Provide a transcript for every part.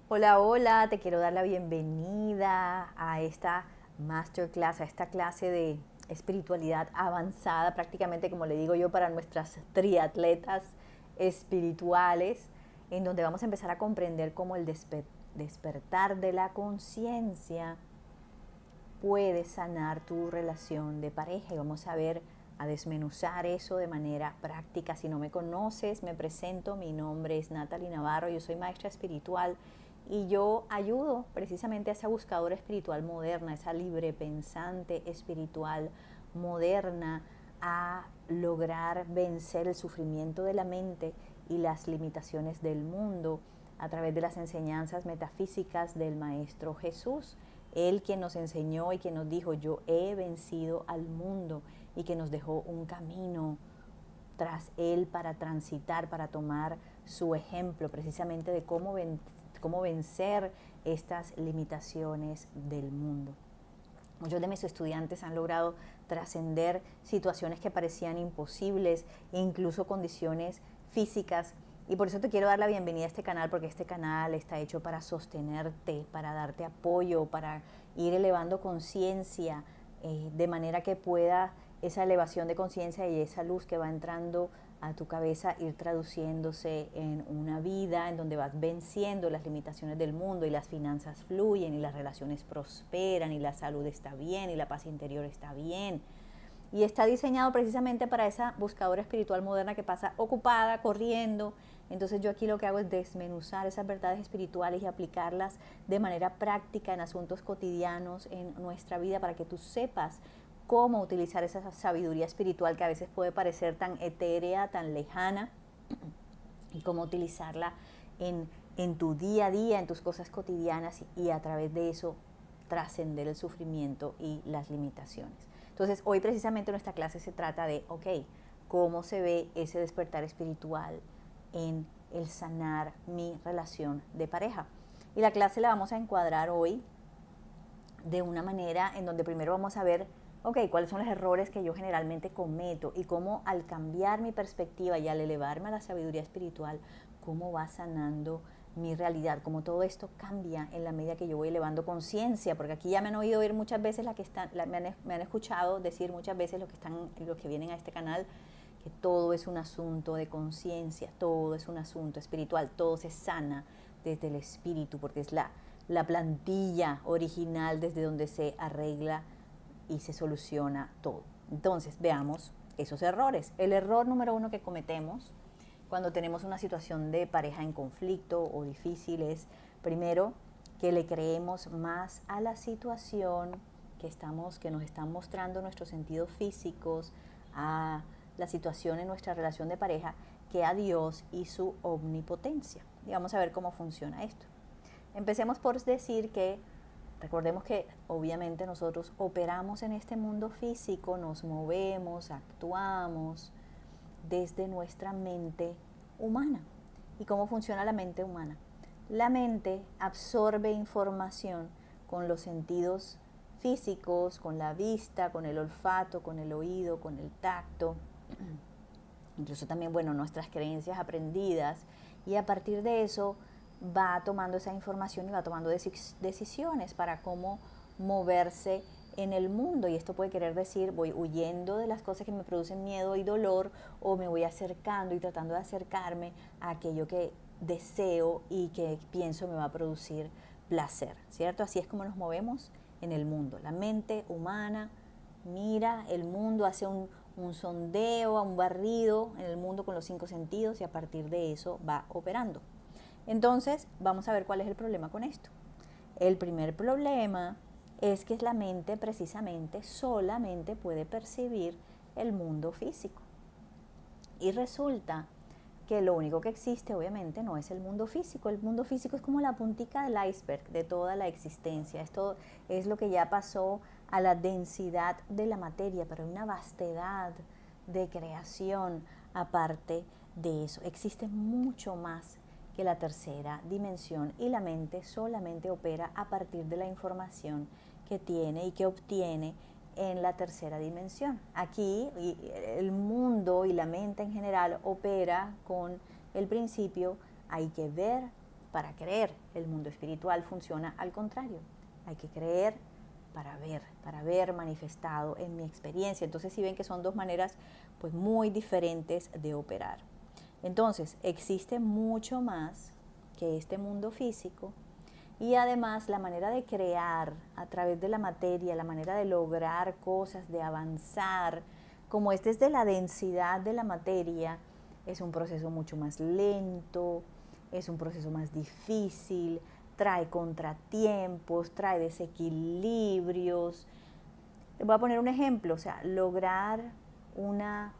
Hola, hola, te quiero dar la bienvenida a esta masterclass, a esta clase de espiritualidad avanzada, prácticamente como le digo yo, para nuestras triatletas espirituales, en donde vamos a empezar a comprender cómo el despertar de la conciencia puede sanar tu relación de pareja. Y vamos a ver, a desmenuzar eso de manera práctica. Si no me conoces, me presento, mi nombre es Natalie Navarro, yo soy maestra espiritual y yo ayudo precisamente a esa buscadora espiritual moderna, esa libre pensante espiritual moderna, a lograr vencer el sufrimiento de la mente y las limitaciones del mundo a través de las enseñanzas metafísicas del Maestro Jesús. Él quien nos enseñó y quien nos dijo, yo he vencido al mundo, y que nos dejó un camino tras Él para transitar, para tomar su ejemplo precisamente de cómo vencer estas limitaciones del mundo. Muchos de mis estudiantes han logrado trascender situaciones que parecían imposibles, incluso condiciones físicas. Y por eso te quiero dar la bienvenida a este canal, porque este canal está hecho para sostenerte, para darte apoyo, para ir elevando conciencia, de manera que pueda esa elevación de conciencia y esa luz que va entrando a tu cabeza ir traduciéndose en una vida en donde vas venciendo las limitaciones del mundo y las finanzas fluyen y las relaciones prosperan y la salud está bien y la paz interior está bien. Y está diseñado precisamente para esa buscadora espiritual moderna que pasa ocupada, corriendo. Entonces yo aquí lo que hago es desmenuzar esas verdades espirituales y aplicarlas de manera práctica en asuntos cotidianos en nuestra vida, para que tú sepas cómo utilizar esa sabiduría espiritual que a veces puede parecer tan etérea, tan lejana, y cómo utilizarla en tu día a día, en tus cosas cotidianas, y a través de eso trascender el sufrimiento y las limitaciones. Entonces, hoy precisamente nuestra clase se trata de, ¿cómo se ve ese despertar espiritual en el sanar mi relación de pareja? Y la clase la vamos a encuadrar hoy de una manera en donde primero vamos a ver, cuáles son los errores que yo generalmente cometo y cómo, al cambiar mi perspectiva y al elevarme a la sabiduría espiritual, cómo va sanando mi realidad, cómo todo esto cambia en la medida que yo voy elevando conciencia, porque aquí ya me han oído oír muchas veces, me han escuchado decir muchas veces los que vienen a este canal, que todo es un asunto de conciencia, todo es un asunto espiritual, todo se sana desde el espíritu, porque es la plantilla original desde donde se arregla y se soluciona todo. Entonces, veamos esos errores. El error número uno que cometemos cuando tenemos una situación de pareja en conflicto o difícil es, primero, que le creemos más a la situación que nos están mostrando nuestros sentidos físicos, a la situación en nuestra relación de pareja, que a Dios y su omnipotencia. Y vamos a ver cómo funciona esto. Empecemos por decir que recordemos que obviamente nosotros operamos en este mundo físico, nos movemos, actuamos desde nuestra mente humana. ¿Y cómo funciona la mente humana? La mente absorbe información con los sentidos físicos, con la vista, con el olfato, con el oído, con el tacto, incluso también, nuestras creencias aprendidas, y a partir de eso va tomando esa información y va tomando decisiones para cómo moverse en el mundo. Y esto puede querer decir, voy huyendo de las cosas que me producen miedo y dolor, o me voy acercando y tratando de acercarme a aquello que deseo y que pienso me va a producir placer, ¿cierto? Así es como nos movemos en el mundo. La mente humana mira el mundo, hace un sondeo, un barrido en el mundo con los 5 sentidos, y a partir de eso va operando. Entonces, vamos a ver cuál es el problema con esto. El primer problema es que la mente precisamente solamente puede percibir el mundo físico. Y resulta que lo único que existe obviamente no es el mundo físico. El mundo físico es como la puntica del iceberg de toda la existencia. Esto es lo que ya pasó a la densidad de la materia, pero hay una vastedad de creación aparte de eso. Existe mucho más que la tercera dimensión, y la mente solamente opera a partir de la información que tiene y que obtiene en la tercera dimensión. Aquí el mundo y la mente en general opera con el principio: hay que ver para creer. El mundo espiritual funciona al contrario. Hay que creer para ver manifestado en mi experiencia. Entonces, si ven que son dos maneras pues muy diferentes de operar. Entonces, existe mucho más que este mundo físico, y además la manera de crear a través de la materia, la manera de lograr cosas, de avanzar, como este es de la densidad de la materia, es un proceso mucho más lento, es un proceso más difícil, trae contratiempos, trae desequilibrios. Les voy a poner un ejemplo, o sea, lograr una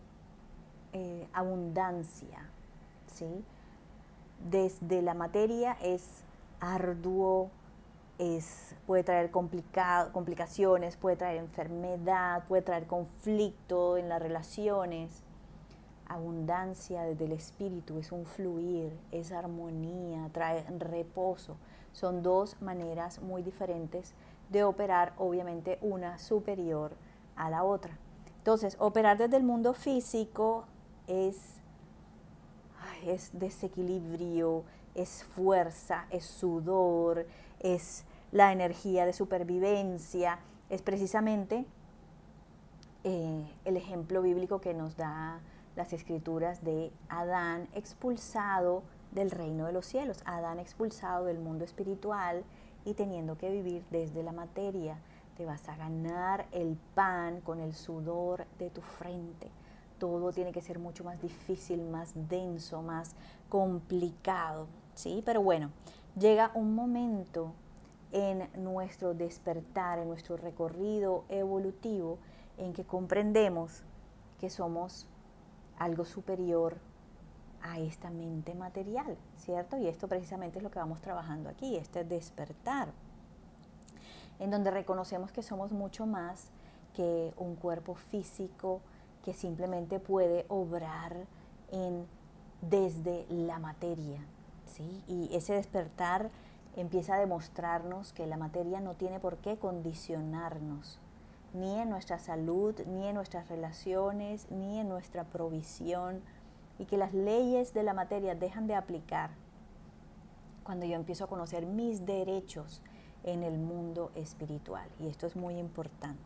abundancia, ¿sí? Desde la materia es arduo, puede traer complicaciones, puede traer enfermedad, puede traer conflicto en las relaciones. Abundancia desde el espíritu es un fluir, es armonía, trae reposo. Son dos maneras muy diferentes de operar, obviamente una superior a la otra. Entonces, operar desde el mundo físico es desequilibrio, es fuerza, es sudor, es la energía de supervivencia, es precisamente el ejemplo bíblico que nos da las escrituras de Adán expulsado del reino de los cielos, Adán expulsado del mundo espiritual y teniendo que vivir desde la materia. Te vas a ganar el pan con el sudor de tu frente. Todo tiene que ser mucho más difícil, más denso, más complicado, ¿sí? Pero bueno, llega un momento en nuestro despertar, en nuestro recorrido evolutivo, en que comprendemos que somos algo superior a esta mente material, ¿cierto? Y esto precisamente es lo que vamos trabajando aquí, este despertar, en donde reconocemos que somos mucho más que un cuerpo físico que simplemente puede obrar desde la materia, ¿sí? Y ese despertar empieza a demostrarnos que la materia no tiene por qué condicionarnos, ni en nuestra salud, ni en nuestras relaciones, ni en nuestra provisión, y que las leyes de la materia dejan de aplicar cuando yo empiezo a conocer mis derechos en el mundo espiritual. Y esto es muy importante.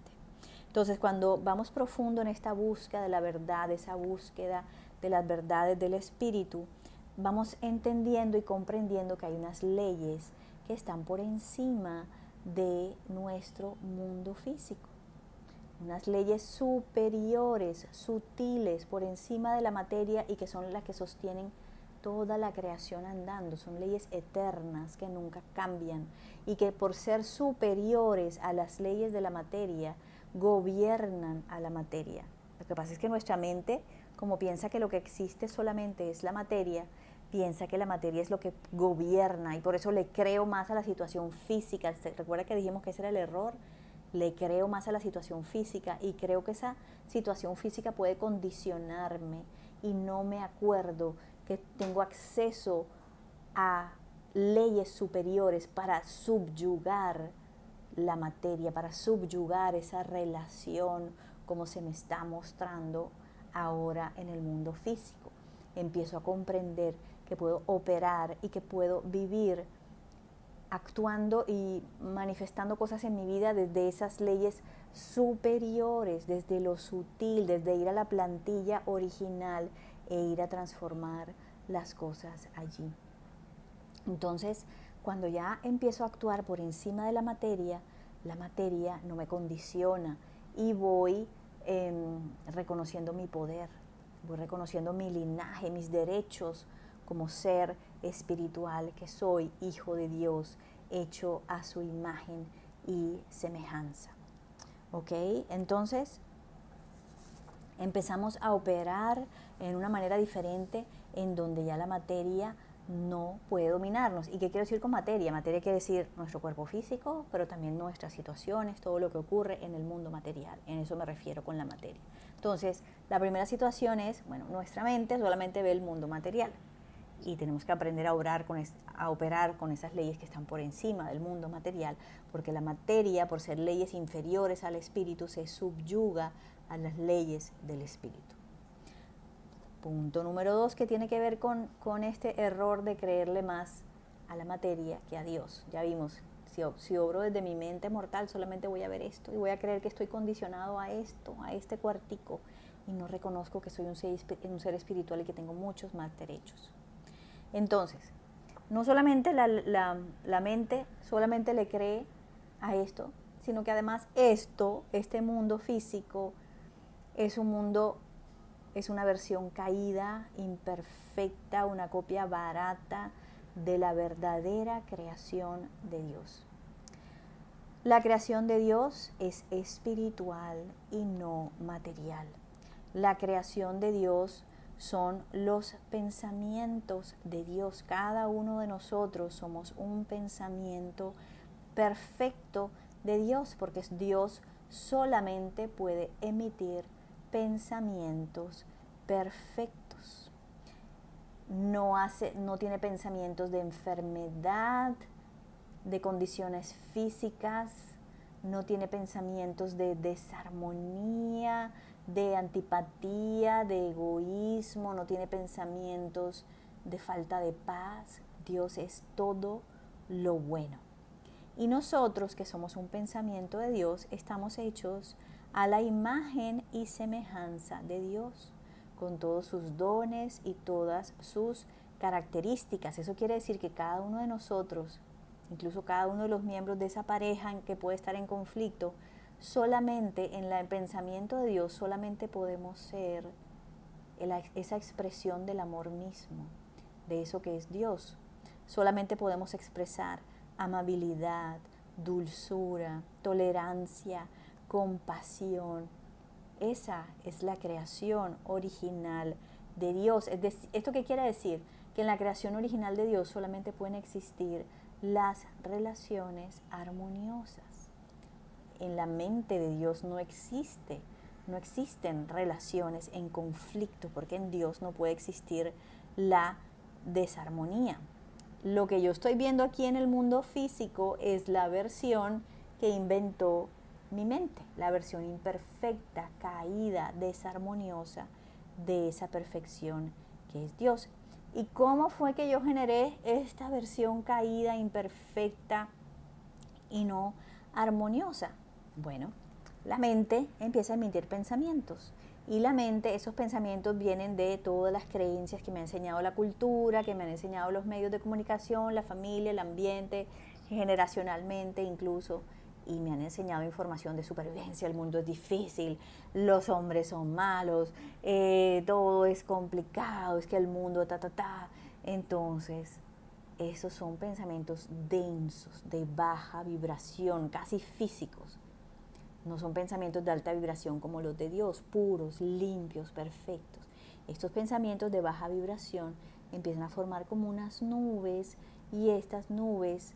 Entonces, cuando vamos profundo en esta búsqueda de la verdad, esa búsqueda de las verdades del espíritu, vamos entendiendo y comprendiendo que hay unas leyes que están por encima de nuestro mundo físico. Unas leyes superiores, sutiles, por encima de la materia y que son las que sostienen toda la creación andando. Son leyes eternas que nunca cambian y que por ser superiores a las leyes de la materia, gobiernan a la materia. Lo que pasa es que nuestra mente, como piensa que lo que existe solamente es la materia, piensa que la materia es lo que gobierna y por eso le creo más a la situación física. ¿Recuerda que dijimos que ese era el error? Le creo más a la situación física y creo que esa situación física puede condicionarme y no me acuerdo que tengo acceso a leyes superiores para subyugar la materia, para subyugar esa relación como se me está mostrando ahora en el mundo físico. Empiezo a comprender que puedo operar y que puedo vivir actuando y manifestando cosas en mi vida desde esas leyes superiores, desde lo sutil, desde ir a la plantilla original e ir a transformar las cosas allí. Entonces, cuando ya empiezo a actuar por encima de la materia no me condiciona y voy reconociendo mi poder, voy reconociendo mi linaje, mis derechos como ser espiritual que soy, hijo de Dios, hecho a su imagen y semejanza. ¿Ok? Entonces, empezamos a operar en una manera diferente en donde ya la materia no puede dominarnos. ¿Y qué quiero decir con materia? Materia quiere decir nuestro cuerpo físico, pero también nuestras situaciones, todo lo que ocurre en el mundo material. En eso me refiero con la materia. Entonces, la primera situación es, bueno, nuestra mente solamente ve el mundo material y tenemos que aprender a operar con esas leyes que están por encima del mundo material, porque la materia, por ser leyes inferiores al espíritu, se subyuga a las leyes del espíritu. Punto número 2, que tiene que ver con este error de creerle más a la materia que a Dios. Ya vimos, si obro desde mi mente mortal, solamente voy a ver esto y voy a creer que estoy condicionado a esto, a este cuartico, y no reconozco que soy un ser espiritual y que tengo muchos más derechos. Entonces, no solamente la mente solamente le cree a esto, sino que además este mundo físico, es un mundo, es una versión caída, imperfecta, una copia barata de la verdadera creación de Dios. La creación de Dios es espiritual y no material. La creación de Dios son los pensamientos de Dios. Cada uno de nosotros somos un pensamiento perfecto de Dios, porque Dios solamente puede emitir pensamientos perfectos. No tiene pensamientos de enfermedad, de condiciones físicas, no tiene pensamientos de desarmonía, de antipatía, de egoísmo, no tiene pensamientos de falta de paz. Dios es todo lo bueno. Y nosotros, que somos un pensamiento de Dios, estamos hechos a la imagen y semejanza de Dios, con todos sus dones y todas sus características. Eso quiere decir que cada uno de nosotros, incluso cada uno de los miembros de esa pareja que puede estar en conflicto, solamente en el pensamiento de Dios, solamente podemos ser esa expresión del amor mismo, de eso que es Dios. Solamente podemos expresar amabilidad, dulzura, tolerancia, compasión. Esa es la creación original de Dios. ¿Esto qué quiere decir? Que en la creación original de Dios solamente pueden existir las relaciones armoniosas. En la mente de Dios no existen relaciones en conflicto, porque en Dios no puede existir la desarmonía. Lo que yo estoy viendo aquí en el mundo físico es la versión que inventó mi mente, la versión imperfecta, caída, desarmoniosa de esa perfección que es Dios. ¿Y cómo fue que yo generé esta versión caída, imperfecta y no armoniosa? Bueno, la mente empieza a emitir pensamientos. Y la mente, esos pensamientos vienen de todas las creencias que me ha enseñado la cultura, que me han enseñado los medios de comunicación, la familia, el ambiente, generacionalmente incluso. Y me han enseñado información de supervivencia, el mundo es difícil, los hombres son malos, todo es complicado, es que el mundo Entonces, esos son pensamientos densos, de baja vibración, casi físicos. No son pensamientos de alta vibración como los de Dios, puros, limpios, perfectos. Estos pensamientos de baja vibración empiezan a formar como unas nubes, y estas nubes,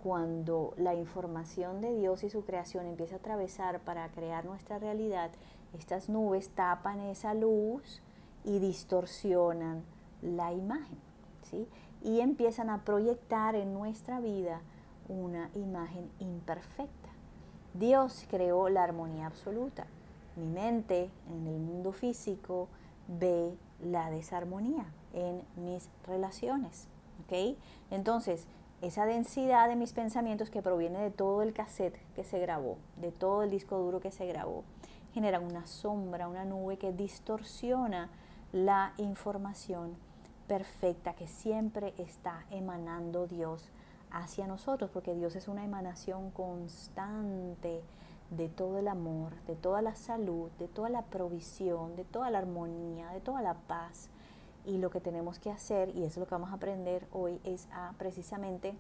cuando la información de Dios y su creación empieza a atravesar para crear nuestra realidad, estas nubes tapan esa luz y distorsionan la imagen, ¿sí? Y empiezan a proyectar en nuestra vida una imagen imperfecta. Dios creó la armonía absoluta. Mi mente, en el mundo físico, ve la desarmonía en mis relaciones, ¿ok? Entonces, esa densidad de mis pensamientos, que proviene de todo el cassette que se grabó, de todo el disco duro que se grabó, genera una sombra, una nube que distorsiona la información perfecta que siempre está emanando Dios hacia nosotros, porque Dios es una emanación constante de todo el amor, de toda la salud, de toda la provisión, de toda la armonía, de toda la paz. Y lo que tenemos que hacer, y eso es lo que vamos a aprender hoy, es precisamente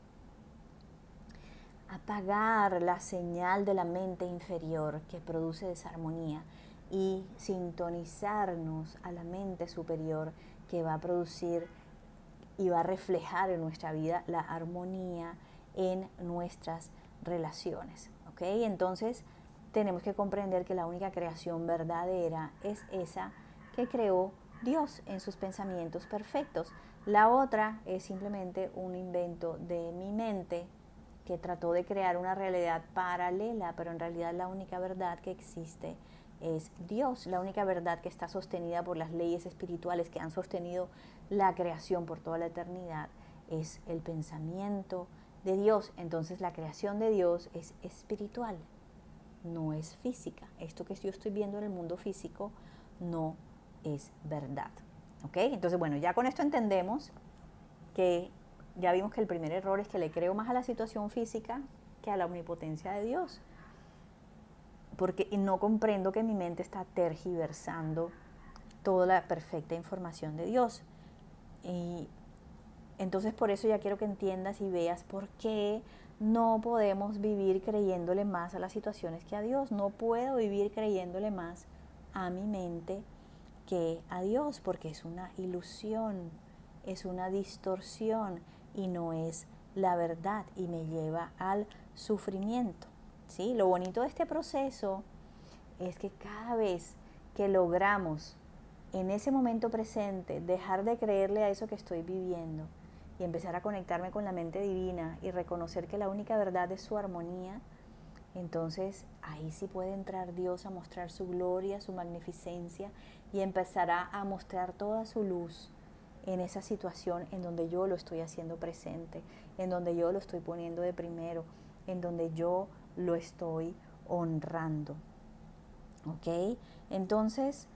apagar la señal de la mente inferior que produce desarmonía y sintonizarnos a la mente superior, que va a producir y va a reflejar en nuestra vida la armonía en nuestras relaciones, ¿ok? Entonces tenemos que comprender que la única creación verdadera es esa que creó Dios en sus pensamientos perfectos. La otra es simplemente un invento de mi mente, que trató de crear una realidad paralela, pero en realidad la única verdad que existe es Dios, la única verdad que está sostenida por las leyes espirituales que han sostenido la creación por toda la eternidad es el pensamiento de Dios. Entonces la creación de Dios es espiritual, no es física. Esto que yo estoy viendo en el mundo físico no es verdad. ¿Ok? Entonces, bueno, ya con esto entendemos que ya vimos que el primer error es que le creo más a la situación física que a la omnipotencia de Dios. Porque no comprendo que mi mente está tergiversando toda la perfecta información de Dios. Y entonces por eso ya quiero que entiendas y veas por qué no podemos vivir creyéndole más a las situaciones que a Dios. No puedo vivir creyéndole más a mi mente que a Dios, porque es una ilusión, es una distorsión y no es la verdad y me lleva al sufrimiento. ¿Sí? Lo bonito de este proceso es que cada vez que logramos en ese momento presente dejar de creerle a eso que estoy viviendo y empezar a conectarme con la mente divina y reconocer que la única verdad es su armonía, entonces ahí sí puede entrar Dios a mostrar su gloria, su magnificencia, y empezará a mostrar toda su luz en esa situación en donde yo lo estoy haciendo presente, en donde yo lo estoy poniendo de primero, en donde yo lo estoy honrando. ¿Ok? Entonces,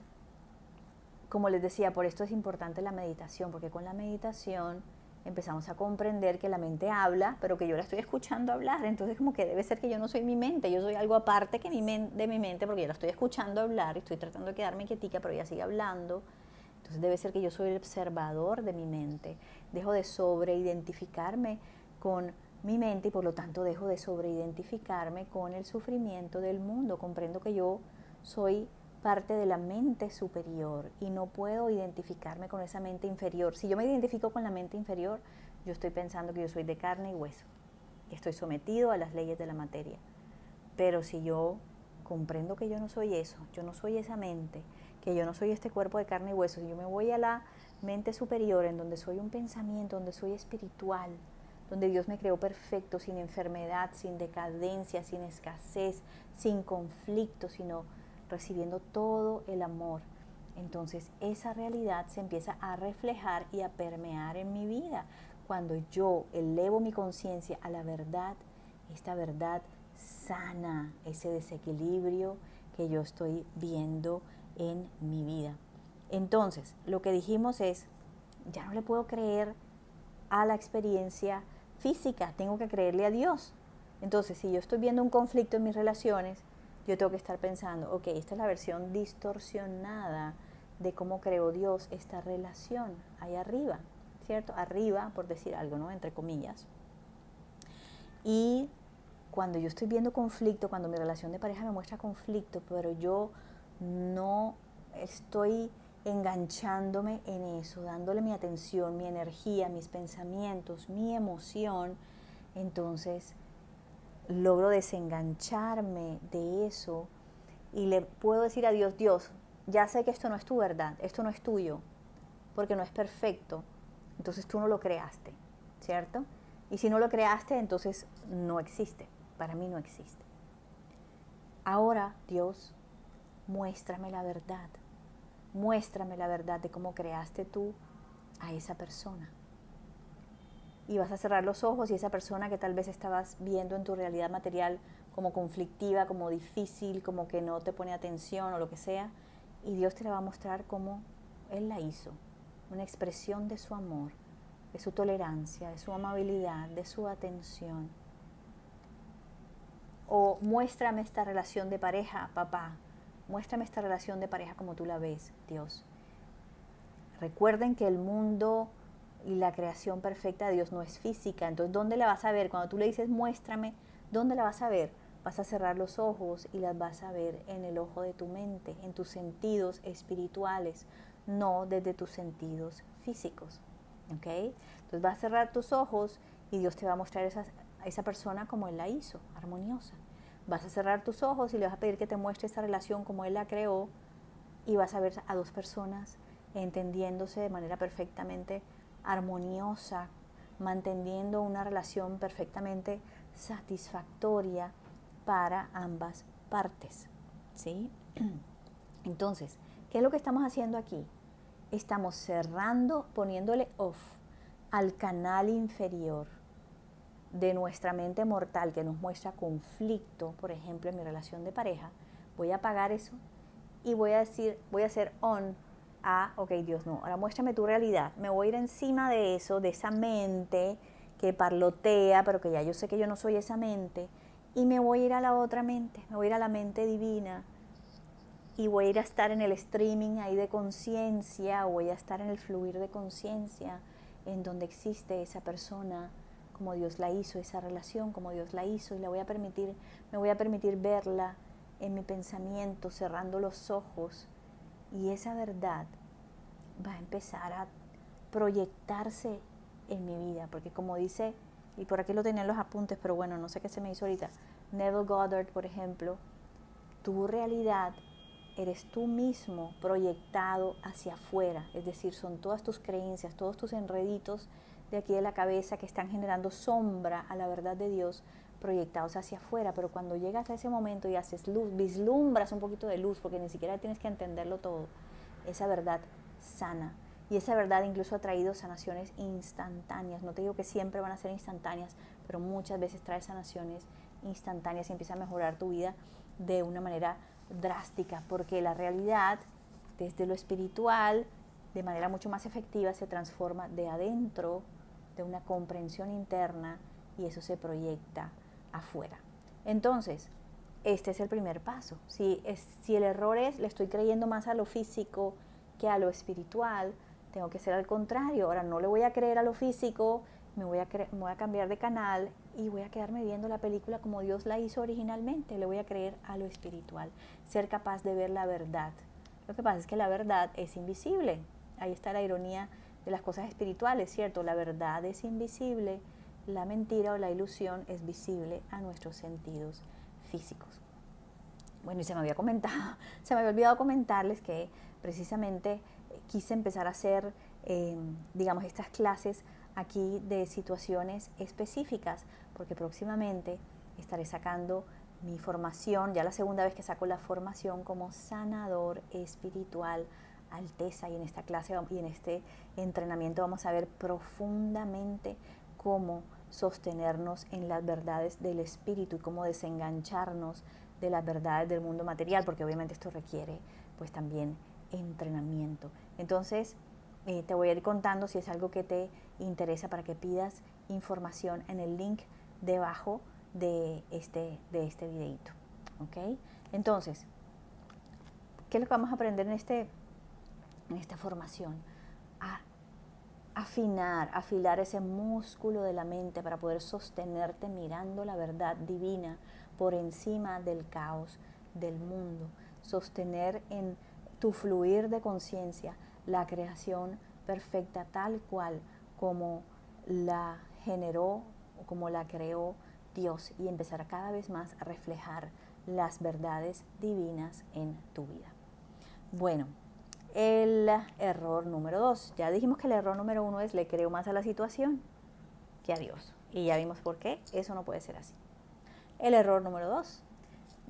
como les decía, por esto es importante la meditación, porque con la meditación empezamos a comprender que la mente habla, pero que yo la estoy escuchando hablar. Entonces, como que debe ser que yo no soy mi mente, yo soy algo aparte que de mi mente, porque yo la estoy escuchando hablar, estoy tratando de quedarme quietica, pero ella sigue hablando. Entonces, debe ser que yo soy el observador de mi mente. Dejo de sobreidentificarme con mi mente y por lo tanto dejo de sobreidentificarme con el sufrimiento del mundo. Comprendo que yo soy parte de la mente superior y no puedo identificarme con esa mente inferior. Si yo me identifico con la mente inferior, yo estoy pensando que yo soy de carne y hueso, que estoy sometido a las leyes de la materia. Pero si yo comprendo que yo no soy eso, yo no soy esa mente, que yo no soy este cuerpo de carne y hueso, si yo me voy a la mente superior, en donde soy un pensamiento, donde soy espiritual, donde Dios me creó perfecto, sin enfermedad, sin decadencia, sin escasez, sin conflicto, sino recibiendo todo el amor. Entonces esa realidad se empieza a reflejar y a permear en mi vida. Cuando yo elevo mi conciencia a la verdad, esta verdad sana ese desequilibrio que yo estoy viendo en mi vida. Entonces, lo que dijimos es, ya no le puedo creer a la experiencia física, tengo que creerle a Dios. Entonces, si yo estoy viendo un conflicto en mis relaciones, yo tengo que estar pensando, ok, esta es la versión distorsionada de cómo creó Dios esta relación, ahí arriba, ¿cierto? Arriba, por decir algo, ¿no? Entre comillas. Y cuando yo estoy viendo conflicto, cuando mi relación de pareja me muestra conflicto, pero yo no estoy enganchándome en eso, dándole mi atención, mi energía, mis pensamientos, mi emoción, entonces logro desengancharme de eso y le puedo decir a Dios, Dios, ya sé que esto no es tu verdad, esto no es tuyo, porque no es perfecto, entonces tú no lo creaste, ¿cierto? Y si no lo creaste, entonces no existe, para mí no existe. Ahora, Dios, muéstrame la verdad de cómo creaste tú a esa persona. Y vas a cerrar los ojos y esa persona que tal vez estabas viendo en tu realidad material como conflictiva, como difícil, como que no te pone atención o lo que sea, y Dios te la va a mostrar como Él la hizo, una expresión de su amor, de su tolerancia, de su amabilidad, de su atención. O muéstrame esta relación de pareja, papá, muéstrame esta relación de pareja como tú la ves, Dios. Recuerden que el mundo y la creación perfecta de Dios no es física. Entonces, ¿dónde la vas a ver? Cuando tú le dices, muéstrame, ¿dónde la vas a ver? Vas a cerrar los ojos y las vas a ver en el ojo de tu mente, en tus sentidos espirituales, no desde tus sentidos físicos. ¿Ok? Entonces, vas a cerrar tus ojos y Dios te va a mostrar a esa persona como Él la hizo, armoniosa. Vas a cerrar tus ojos y le vas a pedir que te muestre esa relación como Él la creó y vas a ver a dos personas entendiéndose de manera perfectamente armoniosa, manteniendo una relación perfectamente satisfactoria para ambas partes, ¿sí? Entonces, ¿qué es lo que estamos haciendo aquí? Estamos cerrando, poniéndole off al canal inferior de nuestra mente mortal que nos muestra conflicto, por ejemplo, en mi relación de pareja, voy a apagar eso y voy a hacer on a, ok, Dios, no, ahora muéstrame tu realidad. Me voy a ir encima de eso, de esa mente que parlotea, pero que ya yo sé que yo no soy esa mente, y me voy a ir a la otra mente, me voy a ir a la mente divina, y voy a ir a estar en el streaming ahí de conciencia, o voy a estar en el fluir de conciencia, en donde existe esa persona como Dios la hizo, esa relación como Dios la hizo, y me voy a permitir verla en mi pensamiento, cerrando los ojos, y esa verdad va a empezar a proyectarse en mi vida, porque como dice, y por aquí lo tenía en los apuntes, pero bueno, no sé qué se me hizo ahorita, Neville Goddard, por ejemplo, tu realidad eres tú mismo proyectado hacia afuera, es decir, son todas tus creencias, todos tus enreditos de aquí de la cabeza que están generando sombra a la verdad de Dios proyectados hacia afuera, pero cuando llegas a ese momento y haces luz, vislumbras un poquito de luz, porque ni siquiera tienes que entenderlo todo, esa verdad sana. Y esa verdad incluso ha traído sanaciones instantáneas. No te digo que siempre van a ser instantáneas, pero muchas veces trae sanaciones instantáneas y empieza a mejorar tu vida de una manera drástica, porque la realidad, desde lo espiritual, de manera mucho más efectiva, se transforma de adentro, de una comprensión interna, y eso se proyecta afuera. Entonces, este es el primer paso. Si el error es, le estoy creyendo más a lo físico que a lo espiritual, tengo que ser al contrario. Ahora no le voy a creer a lo físico, me voy a cambiar de canal y voy a quedarme viendo la película como Dios la hizo originalmente. Le voy a creer a lo espiritual, ser capaz de ver la verdad. Lo que pasa es que la verdad es invisible. Ahí está la ironía de las cosas espirituales, ¿cierto? La verdad es invisible, la mentira o la ilusión es visible a nuestros sentidos físicos. Bueno, y se me había olvidado comentarles que precisamente quise empezar a hacer, digamos, estas clases aquí de situaciones específicas, porque próximamente estaré sacando mi formación, ya la segunda vez que saco la formación como sanador espiritual Alteza, y en esta clase y en este entrenamiento vamos a ver profundamente cómo sostenernos en las verdades del espíritu y cómo desengancharnos de las verdades del mundo material, porque obviamente esto requiere pues también entrenamiento. Entonces te voy a ir contando si es algo que te interesa para que pidas información en el link debajo de este videito. ¿Ok? Entonces, ¿qué es lo que vamos a aprender en esta formación? A afilar ese músculo de la mente para poder sostenerte mirando la verdad divina por encima del caos del mundo. Sostener en tu fluir de conciencia la creación perfecta tal cual como la generó o como la creó Dios, y empezar cada vez más a reflejar las verdades divinas en tu vida. Bueno, el error número 2. Ya dijimos que el error número 1 es le creo más a la situación que a Dios. Y ya vimos por qué eso no puede ser así. El error número 2.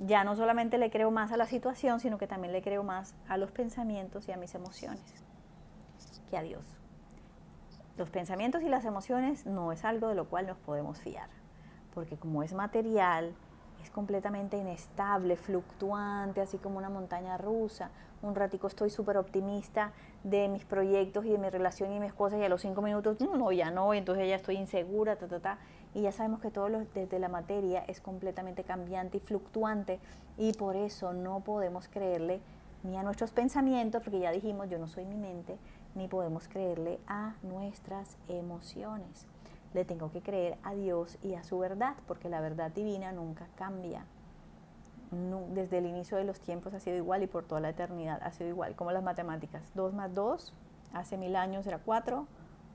Ya no solamente le creo más a la situación, sino que también le creo más a los pensamientos y a mis emociones que a Dios. Los pensamientos y las emociones no es algo de lo cual nos podemos fiar, porque como es material, es completamente inestable, fluctuante, así como una montaña rusa. Un ratico estoy súper optimista de mis proyectos y de mi relación y mis cosas, y a los 5 minutos, no, ya no, y entonces ya estoy insegura, y ya sabemos que todo desde la materia es completamente cambiante y fluctuante, y por eso no podemos creerle ni a nuestros pensamientos, porque ya dijimos, yo no soy mi mente, ni podemos creerle a nuestras emociones. Le tengo que creer a Dios y a su verdad, porque la verdad divina nunca cambia. Desde el inicio de los tiempos ha sido igual y por toda la eternidad ha sido igual, como las matemáticas. 2 más 2, hace 1000 años era 4,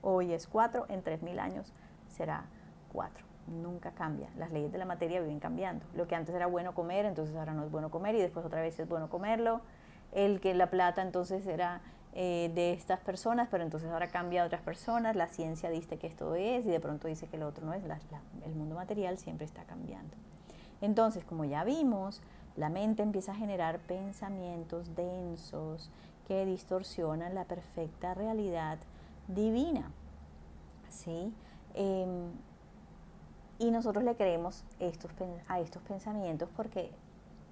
hoy es 4, en 3000 años será 4. Nunca cambia. Las leyes de la materia viven cambiando. Lo que antes era bueno comer, entonces ahora no es bueno comer, y después otra vez es bueno comerlo. La plata entonces era de estas personas, pero entonces ahora cambia a otras personas. La ciencia dice que esto es y de pronto dice que lo otro no es. El mundo material siempre está cambiando. Entonces, como ya vimos, la mente empieza a generar pensamientos densos que distorsionan la perfecta realidad divina. ¿sí? Y nosotros le creemos a estos pensamientos porque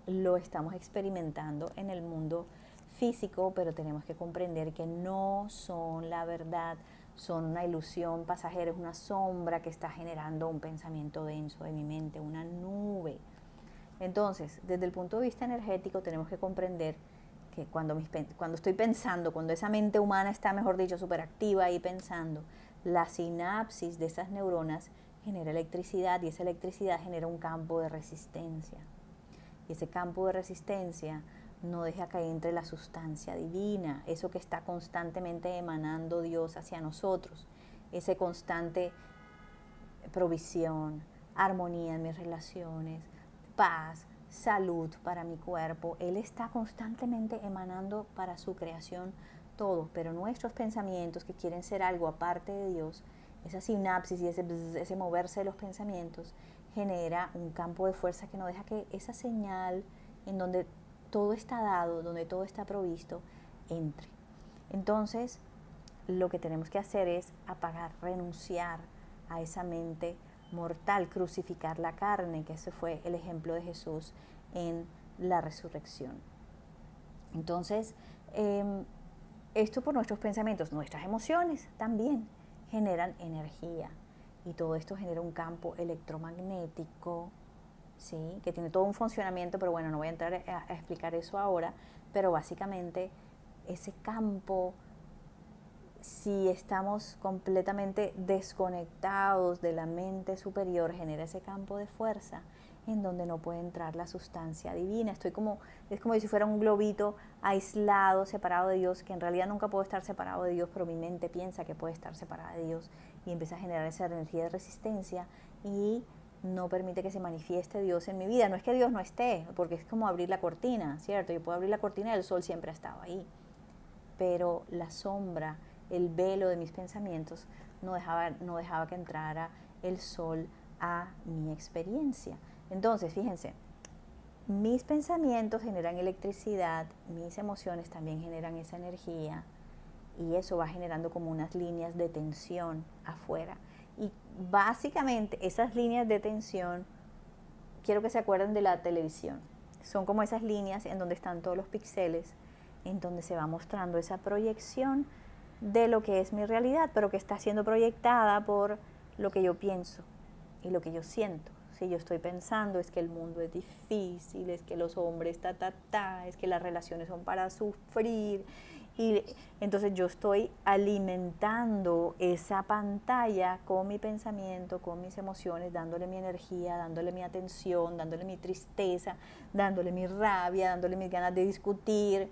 lo estamos experimentando en el mundo físico, pero tenemos que comprender que no son la verdad, son una ilusión pasajera, es una sombra que está generando un pensamiento denso de mi mente, una nube. Entonces, desde el punto de vista energético, tenemos que comprender que cuando estoy pensando, cuando esa mente humana está, mejor dicho, súper activa y pensando, la sinapsis de esas neuronas genera electricidad y esa electricidad genera un campo de resistencia. Y ese campo de resistencia no deja que entre la sustancia divina, eso que está constantemente emanando Dios hacia nosotros, ese constante provisión, armonía en mis relaciones, paz, salud para mi cuerpo. Él está constantemente emanando para su creación todo, pero nuestros pensamientos que quieren ser algo aparte de Dios, esa sinapsis y ese moverse de los pensamientos genera un campo de fuerza que no deja que esa señal en donde todo está dado, donde todo está provisto, entre. Entonces, lo que tenemos que hacer es apagar, renunciar a esa mente mortal, crucificar la carne, que ese fue el ejemplo de Jesús en la resurrección. Entonces, esto por nuestros pensamientos, nuestras emociones también generan energía y todo esto genera un campo electromagnético, ¿sí? Que tiene todo un funcionamiento, pero bueno, no voy a entrar a explicar eso ahora, pero básicamente ese campo, si estamos completamente desconectados de la mente superior, genera ese campo de fuerza en donde no puede entrar la sustancia divina. Es como si fuera un globito aislado, separado de Dios, que en realidad nunca puedo estar separado de Dios, pero mi mente piensa que puede estar separada de Dios y empieza a generar esa energía de resistencia y no permite que se manifieste Dios en mi vida. No es que Dios no esté, porque es como abrir la cortina, ¿cierto? Yo puedo abrir la cortina y el sol siempre ha estado ahí, pero la sombra, el velo de mis pensamientos no dejaba que entrara el sol a mi experiencia. Entonces, fíjense, mis pensamientos generan electricidad, mis emociones también generan esa energía y eso va generando como unas líneas de tensión afuera. Y básicamente esas líneas de tensión, quiero que se acuerden de la televisión, son como esas líneas en donde están todos los píxeles, en donde se va mostrando esa proyección de lo que es mi realidad, pero que está siendo proyectada por lo que yo pienso y lo que yo siento. Si yo estoy pensando es que el mundo es difícil, es que los hombres es que las relaciones son para sufrir, y entonces yo estoy alimentando esa pantalla con mi pensamiento, con mis emociones, dándole mi energía, dándole mi atención, dándole mi tristeza, dándole mi rabia, dándole mis ganas de discutir,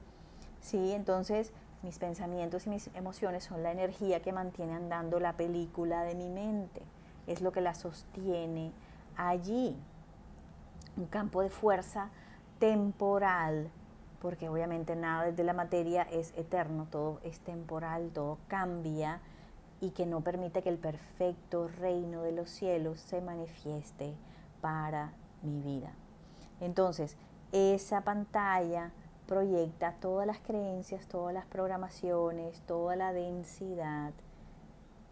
¿sí? Entonces mis pensamientos y mis emociones son la energía que mantiene andando la película de mi mente, es lo que la sostiene allí. Un campo de fuerza temporal, porque obviamente nada desde la materia es eterno, todo es temporal, todo cambia y que no permite que el perfecto reino de los cielos se manifieste para mi vida. Entonces, esa pantalla proyecta todas las creencias, todas las programaciones, toda la densidad,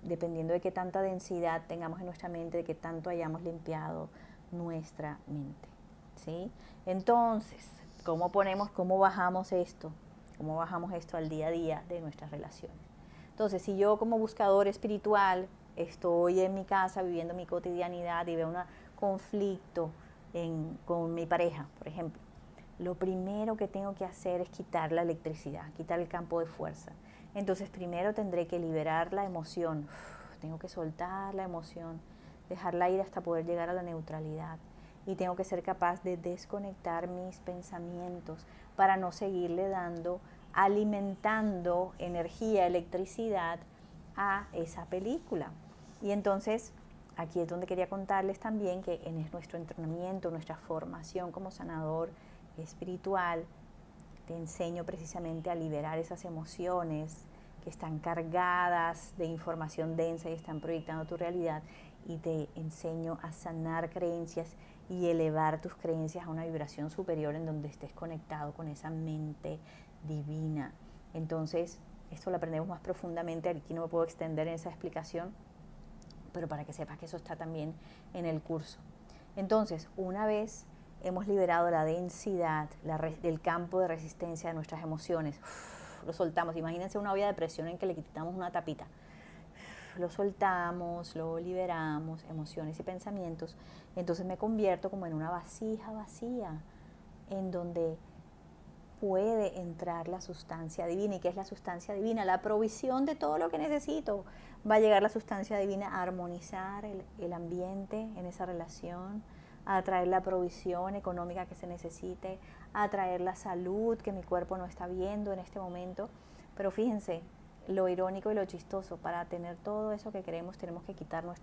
dependiendo de qué tanta densidad tengamos en nuestra mente, de qué tanto hayamos limpiado nuestra mente, ¿sí? Entonces, cómo bajamos esto? ¿Cómo bajamos esto al día a día de nuestras relaciones? Entonces, si yo como buscador espiritual estoy en mi casa viviendo mi cotidianidad y veo un conflicto con mi pareja, por ejemplo, lo primero que tengo que hacer es quitar la electricidad, quitar el campo de fuerza. Entonces primero tendré que liberar la emoción, tengo que soltar la emoción, dejarla ir hasta poder llegar a la neutralidad. Y tengo que ser capaz de desconectar mis pensamientos para no seguirle dando, alimentando energía, electricidad a esa película. Y entonces aquí es donde quería contarles también que en nuestro entrenamiento, nuestra formación como sanador espiritual, te enseño precisamente a liberar esas emociones que están cargadas de información densa y están proyectando tu realidad, y te enseño a sanar creencias y elevar tus creencias a una vibración superior en donde estés conectado con esa mente divina. Entonces, esto lo aprendemos más profundamente, aquí no me puedo extender en esa explicación, pero para que sepas que eso está también en el curso. Entonces, una vez hemos liberado la densidad, el campo de resistencia de nuestras emociones, lo soltamos. Imagínense una olla de presión en que le quitamos una tapita. Lo soltamos, lo liberamos, emociones y pensamientos. Entonces me convierto como en una vasija vacía, en donde puede entrar la sustancia divina. ¿Y qué es la sustancia divina? La provisión de todo lo que necesito. Va a llegar la sustancia divina a armonizar el ambiente en esa relación, a traer la provisión económica que se necesite, a traer la salud que mi cuerpo no está viendo en este momento. Pero fíjense, lo irónico y lo chistoso, para tener todo eso que queremos, tenemos que quitarnos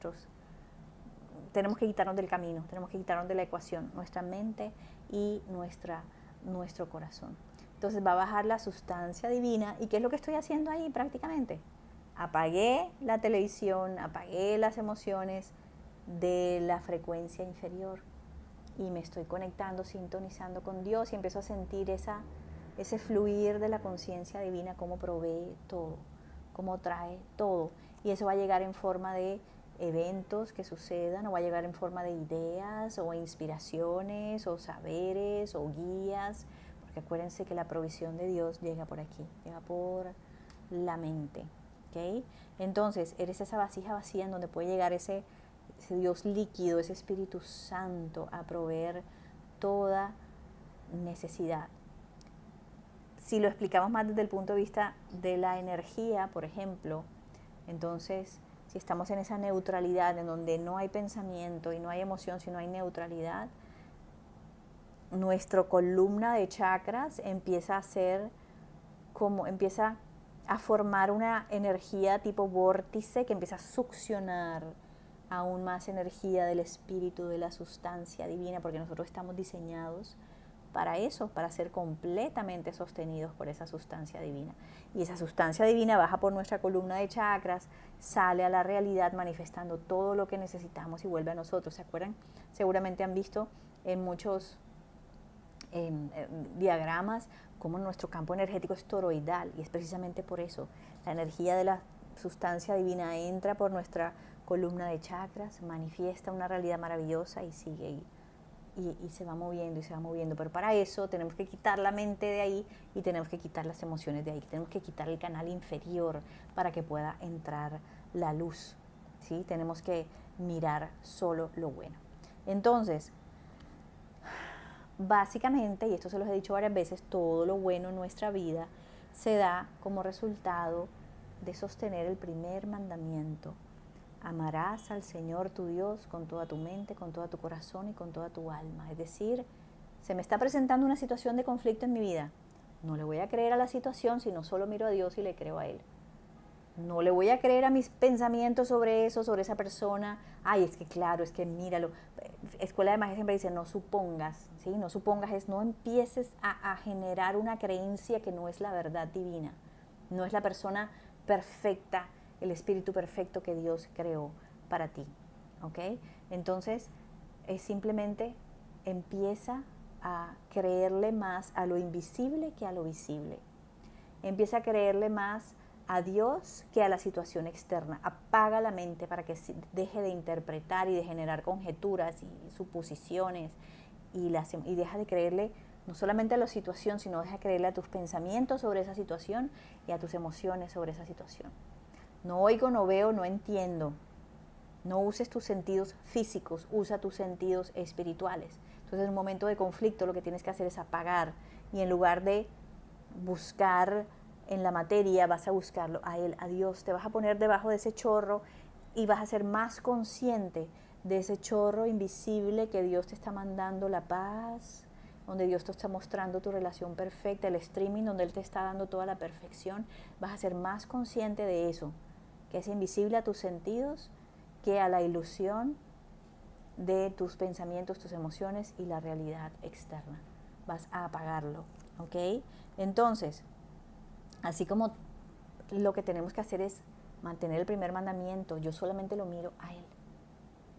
del camino, tenemos que quitarnos de la ecuación, nuestra mente y nuestro corazón. Entonces va a bajar la sustancia divina. ¿Y qué es lo que estoy haciendo ahí prácticamente? Apagué la televisión, apagué las emociones de la frecuencia inferior y me estoy conectando, sintonizando con Dios y empiezo a sentir ese fluir de la conciencia divina, cómo provee todo, cómo trae todo. Y eso va a llegar en forma de eventos que sucedan, o va a llegar en forma de ideas o inspiraciones o saberes o guías, porque acuérdense que la provisión de Dios llega por aquí, llega por la mente, ¿ok? Entonces eres esa vasija vacía en donde puede llegar ese Dios líquido, ese Espíritu Santo a proveer toda necesidad. Si lo explicamos más desde el punto de vista de la energía, por ejemplo, entonces si estamos en esa neutralidad en donde no hay pensamiento y no hay emoción, sino hay neutralidad, nuestra columna de chakras empieza a formar una energía tipo vórtice que empieza a succionar aún más energía del espíritu, de la sustancia divina, porque nosotros estamos diseñados para eso, para ser completamente sostenidos por esa sustancia divina. Y esa sustancia divina baja por nuestra columna de chakras, sale a la realidad manifestando todo lo que necesitamos y vuelve a nosotros. ¿Se acuerdan? Seguramente han visto en muchos diagramas cómo nuestro campo energético es toroidal, y es precisamente por eso. La energía de la sustancia divina entra por nuestra columna de chakras, manifiesta una realidad maravillosa y sigue ahí. Y se va moviendo y se va moviendo, pero para eso tenemos que quitar la mente de ahí y tenemos que quitar las emociones de ahí, tenemos que quitar el canal inferior para que pueda entrar la luz, ¿sí? Tenemos que mirar solo lo bueno. Entonces, básicamente, y esto se los he dicho varias veces, todo lo bueno en nuestra vida se da como resultado de sostener el primer mandamiento: amarás al Señor tu Dios con toda tu mente, con todo tu corazón y con toda tu alma. Es decir, se me está presentando una situación de conflicto en mi vida. No le voy a creer a la situación, sino solo miro a Dios y le creo a Él. No le voy a creer a mis pensamientos sobre eso, sobre esa persona. Ay, es que claro, es que míralo. Escuela de Magia siempre dice, no supongas, ¿sí? No supongas, no empieces a generar una creencia que no es la verdad divina. No es la persona perfecta, el espíritu perfecto que Dios creó para ti, ¿ok? Entonces, es simplemente empieza a creerle más a lo invisible que a lo visible. Empieza a creerle más a Dios que a la situación externa. Apaga la mente para que deje de interpretar y de generar conjeturas y suposiciones y deja de creerle no solamente a la situación, sino deja de creerle a tus pensamientos sobre esa situación y a tus emociones sobre esa situación. No oigo, no veo, no entiendo. No uses tus sentidos físicos, usa tus sentidos espirituales. Entonces, en un momento de conflicto lo que tienes que hacer es apagar, y en lugar de buscar en la materia, vas a buscarlo a Él, a Dios. Te vas a poner debajo de ese chorro y vas a ser más consciente de ese chorro invisible que Dios te está mandando, la paz, donde Dios te está mostrando tu relación perfecta, el streaming donde Él te está dando toda la perfección. Vas a ser más consciente de eso, que es invisible a tus sentidos, que a la ilusión de tus pensamientos, tus emociones y la realidad externa. Vas a apagarlo, ¿ok? Entonces, así como lo que tenemos que hacer es mantener el primer mandamiento, yo solamente lo miro a Él,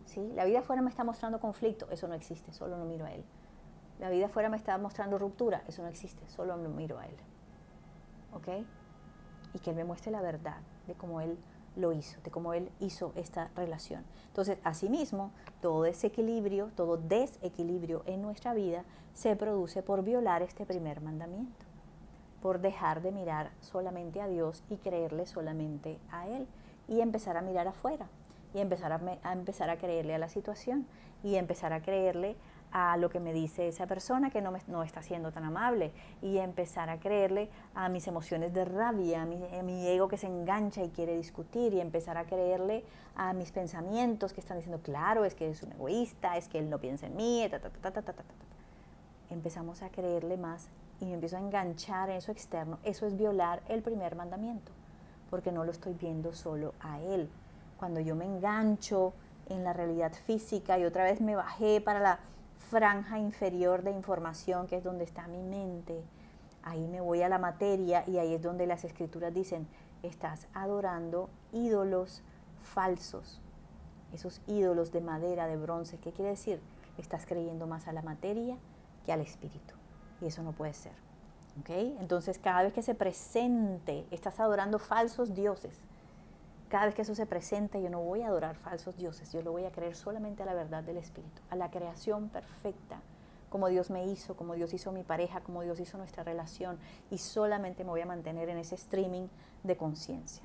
¿sí? La vida afuera me está mostrando conflicto, eso no existe, solo lo miro a Él. La vida afuera me está mostrando ruptura, eso no existe, solo lo miro a Él, ¿ok? Y que Él me muestre la verdad de cómo Él lo hizo, de cómo Él hizo esta relación. Entonces, asimismo, todo desequilibrio en nuestra vida se produce por violar este primer mandamiento, por dejar de mirar solamente a Dios y creerle solamente a Él, y empezar a mirar afuera, y empezar a creerle a la situación, y empezar a creerle a lo que me dice esa persona que no está siendo tan amable, y empezar a creerle a mis emociones de rabia, a mi ego que se engancha y quiere discutir, y empezar a creerle a mis pensamientos que están diciendo, claro, es que es un egoísta, es que él no piensa en mí, Empezamos a creerle más y me empiezo a enganchar en eso externo. Eso es violar el primer mandamiento, porque no lo estoy viendo solo a Él. Cuando yo me engancho en la realidad física y otra vez me bajé para la franja inferior de información, que es donde está mi mente, ahí me voy a la materia, y ahí es donde las escrituras dicen, estás adorando ídolos falsos, esos ídolos de madera, de bronce. ¿Qué quiere decir? Estás creyendo más a la materia que al espíritu, y eso no puede ser. ¿Okay? Entonces, cada vez que se presente, estás adorando falsos dioses. Cada vez que eso se presente, yo no voy a adorar falsos dioses, yo lo voy a creer solamente a la verdad del Espíritu, a la creación perfecta, como Dios me hizo, como Dios hizo mi pareja, como Dios hizo nuestra relación, y solamente me voy a mantener en ese streaming de conciencia.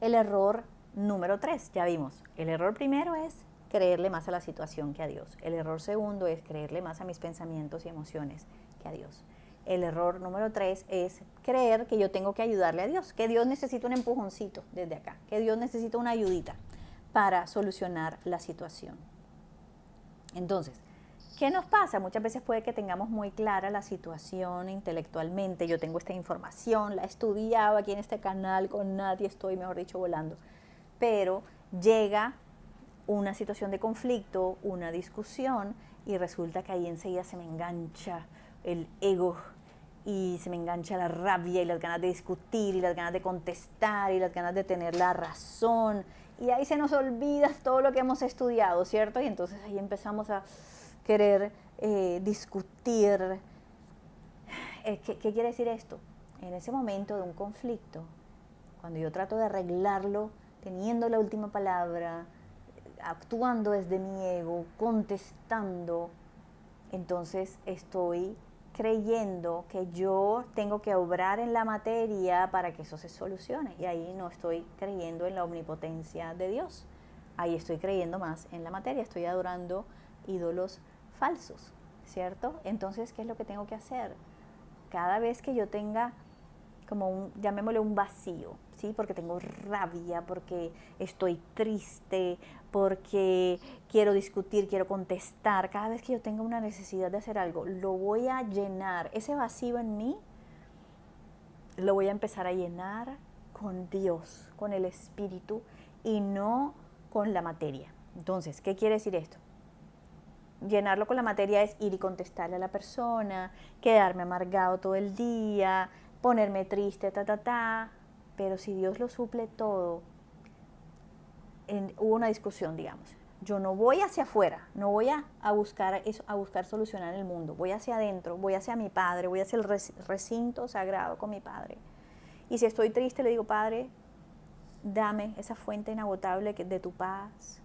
El error número 3, ya vimos, el error primero es creerle más a la situación que a Dios. El error segundo es creerle más a mis pensamientos y emociones que a Dios. El error número 3 es creer que yo tengo que ayudarle a Dios, que Dios necesita un empujoncito desde acá, que Dios necesita una ayudita para solucionar la situación. Entonces, ¿qué nos pasa? Muchas veces puede que tengamos muy clara la situación intelectualmente. Yo tengo esta información, la he estudiado aquí en este canal, con nadie estoy, mejor dicho, volando. Pero llega una situación de conflicto, una discusión, y resulta que ahí enseguida se me engancha el ego y se me engancha la rabia y las ganas de discutir y las ganas de contestar y las ganas de tener la razón, y ahí se nos olvida todo lo que hemos estudiado, ¿cierto? Y entonces ahí empezamos a querer discutir. ¿Qué quiere decir esto? En ese momento de un conflicto, cuando yo trato de arreglarlo teniendo la última palabra, actuando desde mi ego, contestando, entonces estoy creyendo que yo tengo que obrar en la materia para que eso se solucione, y ahí no estoy creyendo en la omnipotencia de Dios, ahí estoy creyendo más en la materia, estoy adorando ídolos falsos, ¿cierto? Entonces, ¿qué es lo que tengo que hacer? Cada vez que yo tenga como llamémosle un vacío, ¿sí? Porque tengo rabia, porque estoy triste, porque quiero discutir, quiero contestar. Cada vez que yo tenga una necesidad de hacer algo, lo voy a llenar. Ese vacío en mí lo voy a empezar a llenar con Dios, con el Espíritu, y no con la materia. Entonces, ¿qué quiere decir esto? Llenarlo con la materia es ir y contestarle a la persona, quedarme amargado todo el día, ponerme triste, pero si Dios lo suple todo, hubo una discusión, digamos, yo no voy hacia afuera, no voy a buscar eso, a buscar solucionar el mundo, voy hacia adentro, voy hacia mi Padre, voy hacia el recinto sagrado con mi Padre, y si estoy triste le digo, Padre, dame esa fuente inagotable de tu paz,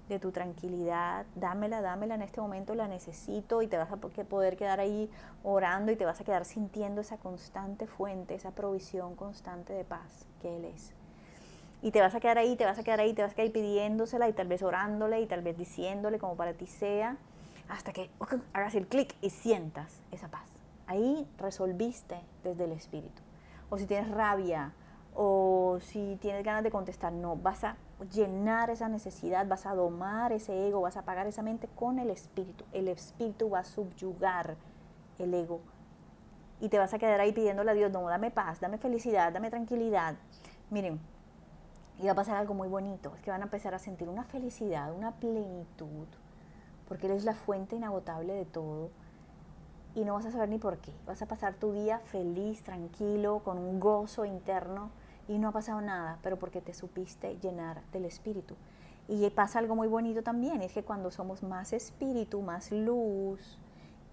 de tu tranquilidad, dámela en este momento, la necesito, y te vas a poder quedar ahí orando y te vas a quedar sintiendo esa constante fuente, esa provisión constante de paz que Él es. Y te vas a quedar ahí, te vas a quedar pidiéndosela, y tal vez orándole, y tal vez diciéndole como para ti sea, hasta que hagas el clic y sientas esa paz. Ahí resolviste desde el Espíritu. O si tienes rabia, o si tienes ganas de contestar, no, vas a llenar esa necesidad, vas a domar ese ego, vas a apagar esa mente con el Espíritu. El Espíritu va a subyugar el ego, y te vas a quedar ahí pidiéndole a Dios, no, dame paz, dame felicidad, dame tranquilidad. Miren, y va a pasar algo muy bonito, es que van a empezar a sentir una felicidad, una plenitud, porque Él es la fuente inagotable de todo, y no vas a saber ni por qué. Vas a pasar tu día feliz, tranquilo, con un gozo interno, y no ha pasado nada, pero porque te supiste llenar del Espíritu. Y pasa algo muy bonito también, es que cuando somos más espíritu, más luz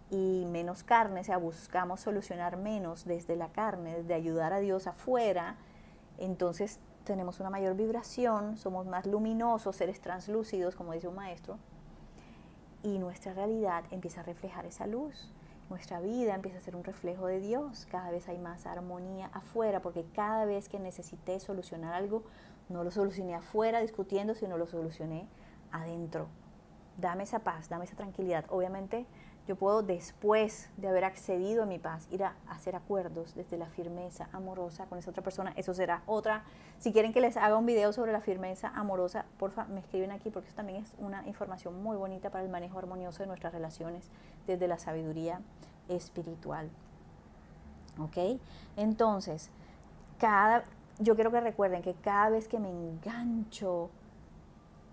y menos carne, o sea, buscamos solucionar menos desde la carne, desde ayudar a Dios afuera, entonces tenemos una mayor vibración, somos más luminosos, seres translúcidos, como dice un maestro, y nuestra realidad empieza a reflejar esa luz. Nuestra vida empieza a ser un reflejo de Dios. Cada vez hay más armonía afuera, porque cada vez que necesité solucionar algo, no lo solucioné afuera discutiendo, sino lo solucioné adentro. Dame esa paz, dame esa tranquilidad. Obviamente yo puedo, después de haber accedido a mi paz, ir a hacer acuerdos desde la firmeza amorosa con esa otra persona. Eso será otra. Si quieren que les haga un video sobre la firmeza amorosa, porfa, me escriben aquí, porque eso también es una información muy bonita para el manejo armonioso de nuestras relaciones desde la sabiduría espiritual. ¿Ok? Entonces, yo quiero que recuerden que cada vez que me engancho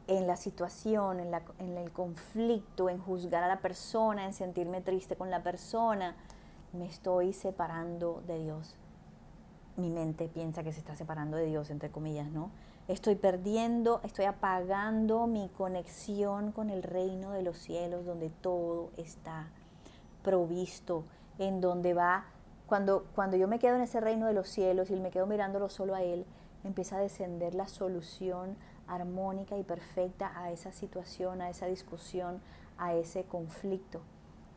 en la situación, en el conflicto, en juzgar a la persona, en sentirme triste con la persona, me estoy separando de Dios. Mi mente piensa que se está separando de Dios, entre comillas, ¿no? Estoy apagando mi conexión con el reino de los cielos, donde todo está provisto, en donde va, cuando yo me quedo en ese reino de los cielos y me quedo mirándolo solo a Él, empieza a descender la solución armónica y perfecta a esa situación, a esa discusión, a ese conflicto.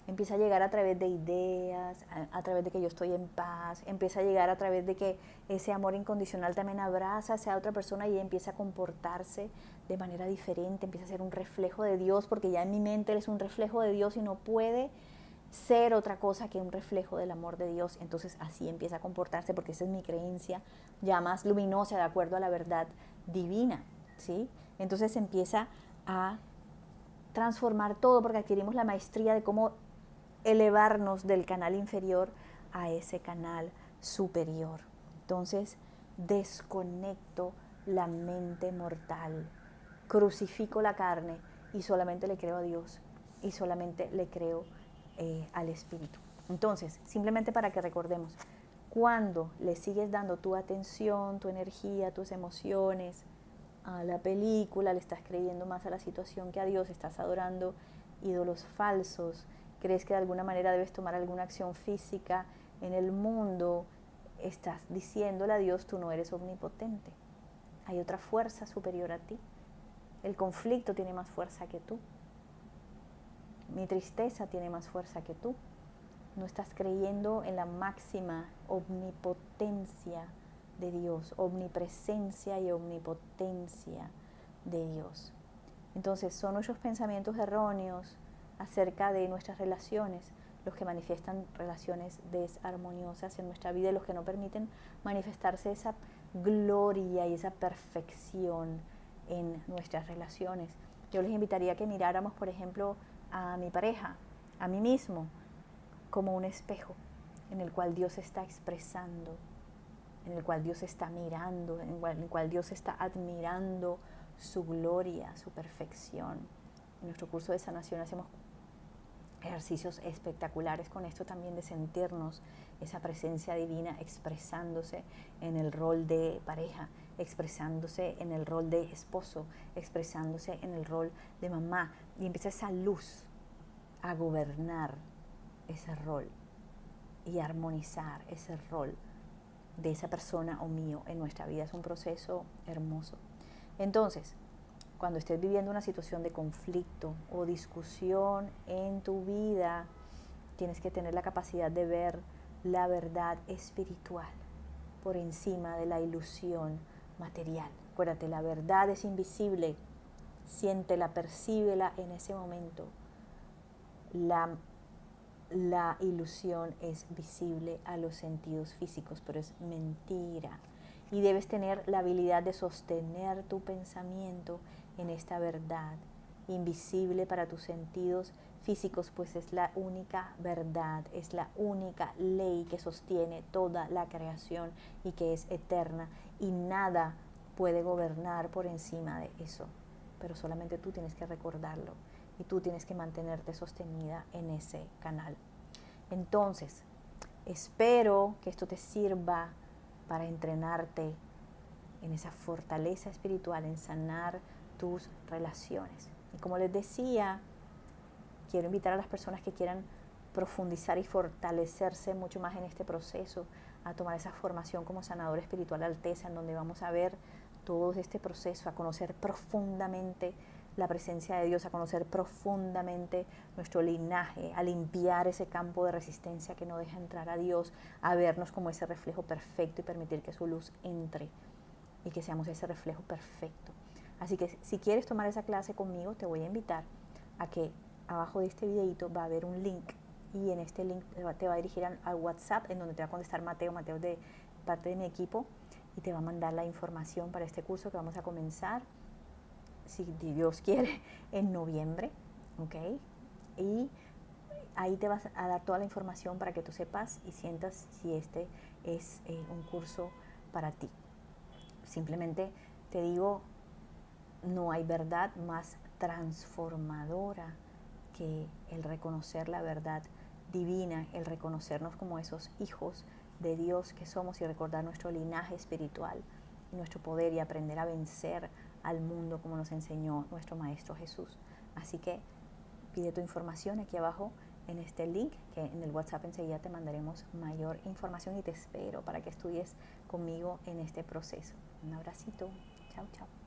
Empieza a llegar a través de ideas, a través de que yo estoy en paz, empieza a llegar a través de que ese amor incondicional también abraza a esa otra persona y empieza a comportarse de manera diferente, empieza a ser un reflejo de Dios, porque ya en mi mente Él es un reflejo de Dios y no puede ser otra cosa que un reflejo del amor de Dios. Entonces así empieza a comportarse, porque esa es mi creencia ya más luminosa de acuerdo a la verdad divina, ¿sí? Entonces empieza a transformar todo, porque adquirimos la maestría de cómo elevarnos del canal inferior a ese canal superior. Entonces desconecto la mente mortal, crucifico la carne y solamente le creo a Dios y solamente le creo al Espíritu. Entonces, simplemente para que recordemos, cuando le sigues dando tu atención, tu energía, tus emociones a la película, le estás creyendo más a la situación que a Dios, estás adorando ídolos falsos, crees que de alguna manera debes tomar alguna acción física en el mundo, estás diciéndole a Dios, tú no eres omnipotente. Hay otra fuerza superior a ti. El conflicto tiene más fuerza que tú. Mi tristeza tiene más fuerza que tú. No estás creyendo en la máxima omnipotencia de Dios, omnipresencia y omnipotencia de Dios. Entonces son nuestros pensamientos erróneos acerca de nuestras relaciones los que manifiestan relaciones desarmoniosas en nuestra vida y los que no permiten manifestarse esa gloria y esa perfección en nuestras relaciones. Yo les invitaría a que miráramos, por ejemplo, a mi pareja, a mí mismo, como un espejo en el cual Dios está expresando, en el cual Dios está mirando, en el cual Dios está admirando su gloria, su perfección. En nuestro curso de sanación hacemos ejercicios espectaculares con esto también, de sentirnos esa presencia divina expresándose en el rol de pareja, expresándose en el rol de esposo, expresándose en el rol de mamá, y empieza esa luz a gobernar ese rol y a armonizar ese rol de esa persona o mío en nuestra vida. Es un proceso hermoso. Entonces, cuando estés viviendo una situación de conflicto o discusión en tu vida, tienes que tener la capacidad de ver la verdad espiritual por encima de la ilusión material. Acuérdate, la verdad es invisible. Siéntela, percíbela en ese momento. La ilusión es visible a los sentidos físicos, pero es mentira. Y debes tener la habilidad de sostener tu pensamiento en esta verdad, invisible para tus sentidos físicos, pues es la única verdad, es la única ley que sostiene toda la creación y que es eterna, y nada puede gobernar por encima de eso. Pero solamente tú tienes que recordarlo y tú tienes que mantenerte sostenida en ese canal. Entonces, espero que esto te sirva para entrenarte en esa fortaleza espiritual, en sanar tus relaciones. Y como les decía, quiero invitar a las personas que quieran profundizar y fortalecerse mucho más en este proceso, a tomar esa formación como sanador espiritual Alteza, en donde vamos a ver todo este proceso, a conocer profundamente la presencia de Dios, a conocer profundamente nuestro linaje, a limpiar ese campo de resistencia que no deja entrar a Dios, a vernos como ese reflejo perfecto y permitir que su luz entre y que seamos ese reflejo perfecto. Así que si quieres tomar esa clase conmigo, te voy a invitar a que abajo de este videito va a haber un link, y en este link te va a dirigir al WhatsApp, en donde te va a contestar Mateo es de parte de mi equipo, y te va a mandar la información para este curso que vamos a comenzar, si Dios quiere, en noviembre, ¿ok? Y ahí te vas a dar toda la información para que tú sepas y sientas si este es un curso para ti. Simplemente te digo, no hay verdad más transformadora que el reconocer la verdad divina, el reconocernos como esos hijos de Dios que somos y recordar nuestro linaje espiritual y nuestro poder y aprender a vencer al mundo como nos enseñó nuestro Maestro Jesús. Así que pide tu información aquí abajo en este link, que en el WhatsApp enseguida te mandaremos mayor información, y te espero para que estudies conmigo en este proceso. Un abracito. Chao, chao.